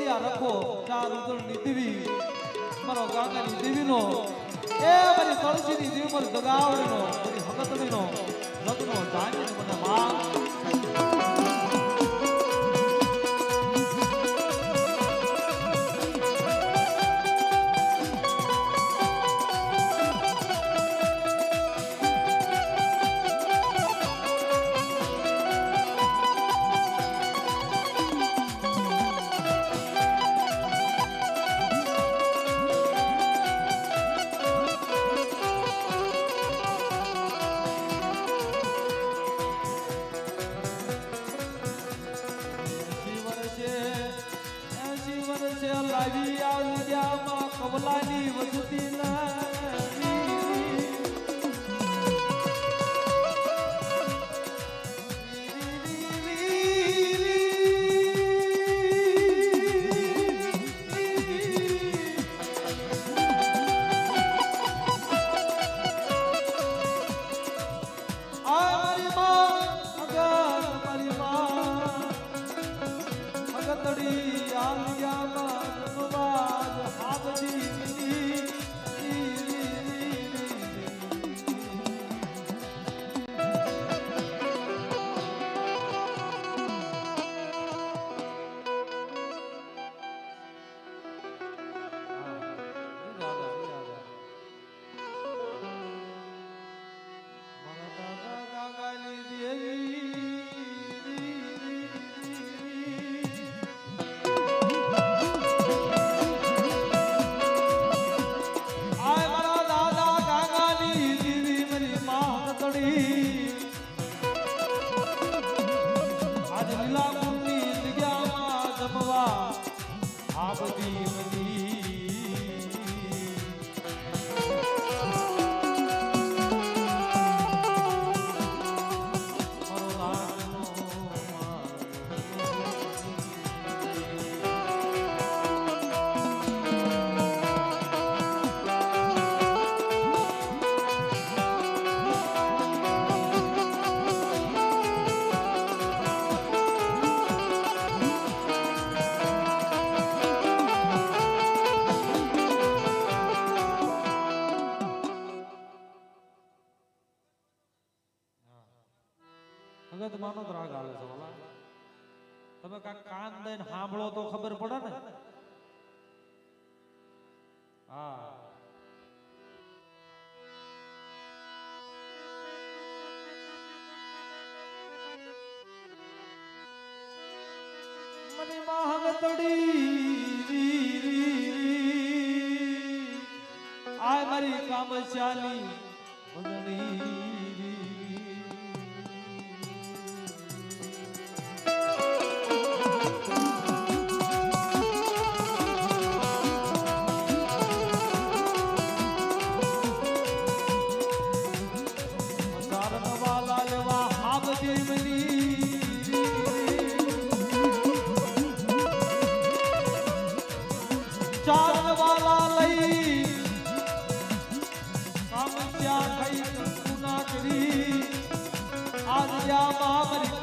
તળિયા રખો ચાર ઉદળની દેવી મારો ગાંગાની દેવીનો એ મારી તુલસીની દેવી પર દગાવડીનો મારી હકતડીનો લગ્નો જાણીને મને માં લાવી આવ્યામાં કમલાની વસતી ભગત માનો જ રાગ હાલે છે વાલા તમે કાક કાન દઈને સાંભળો તો ખબર પડે ને હા મને મહાગતડી આય મારી કામશાલી ભજણી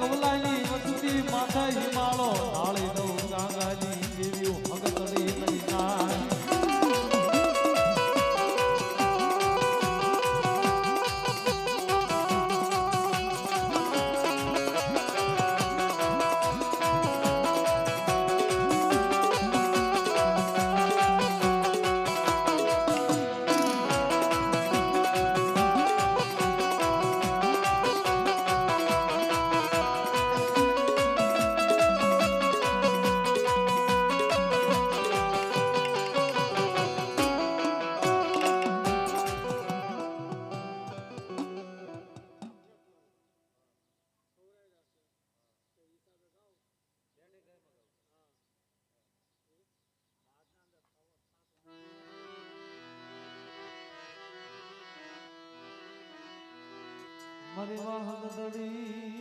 કમલાની વસુતી માથે હિમાળો ઢાળી દઉં ગાંગાની દેવીઓ ભગતડી લઈ નાય મારી વાહગદડી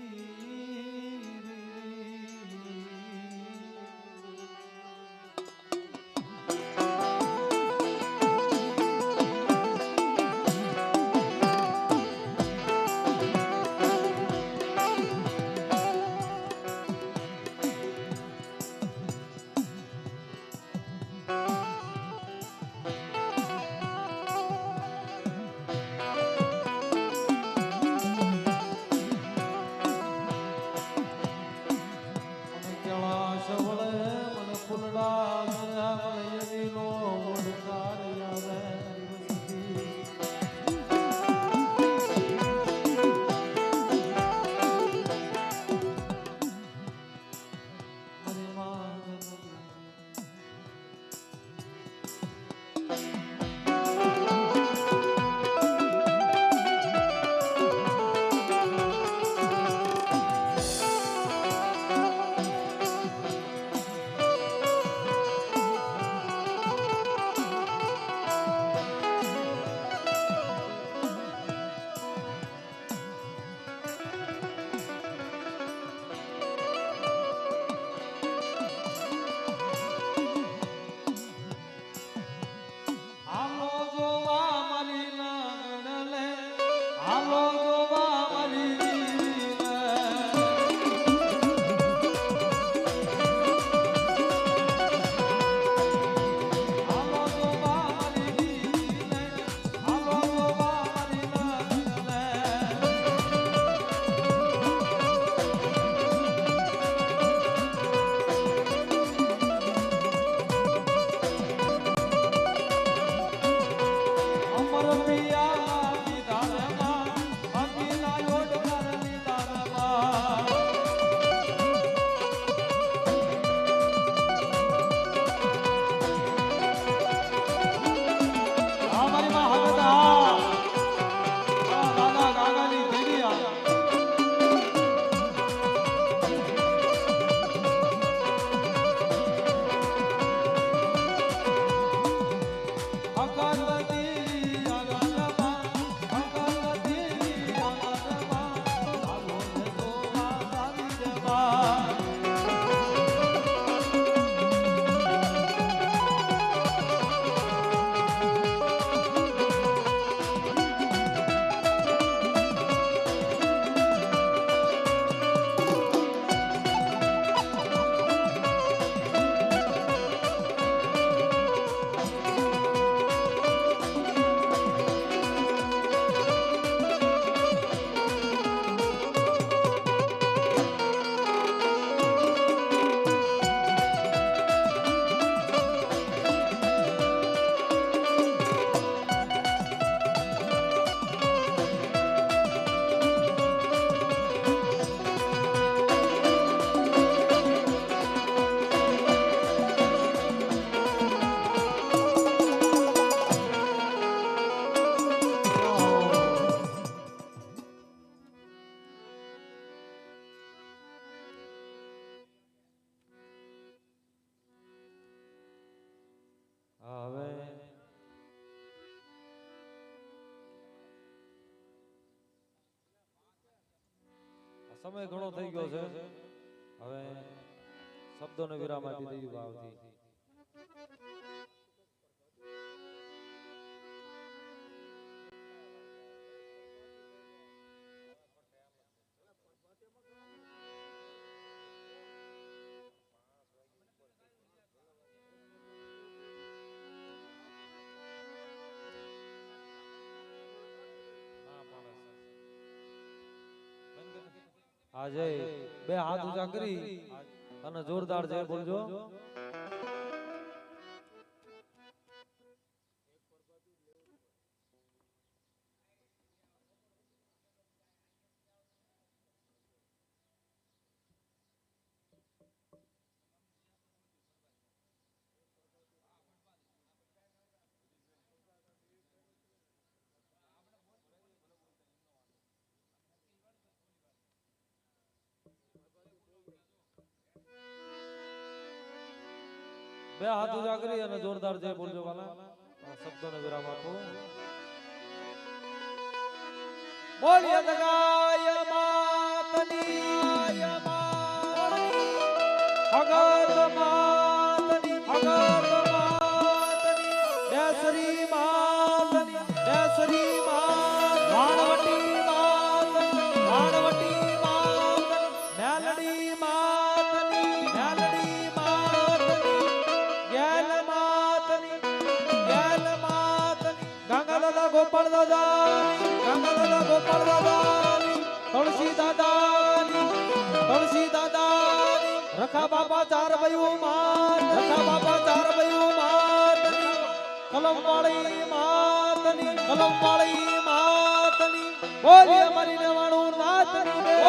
સવળે મને ફૂલડા મને યદીનો ઓડકાર આવે દિવસથી મારી માં સમય ઘણો થઈ ગયો છે હવે શબ્દોને વિરામ આપી દઈએ ભાવથી આજે બે હાથ ઊંચા કરી અને જોરદાર જય બોલજો બે હાથ ઊંચા કરી અને જોરદાર જય બોલજો વાલા શબ્દોને વિરામ આપો બોલીએ દગાય માતની હગત માતની દેસરી માતની વાણવટી માતની મેલડી માતની ગોપાલ દાદાની તુલસી દાદાની રખા બાપા ચાર ભયું માત રખા બાપા ચાર ભયું માતની કલમ વાળી માતની બોલી અમારી લેવાણું નાથની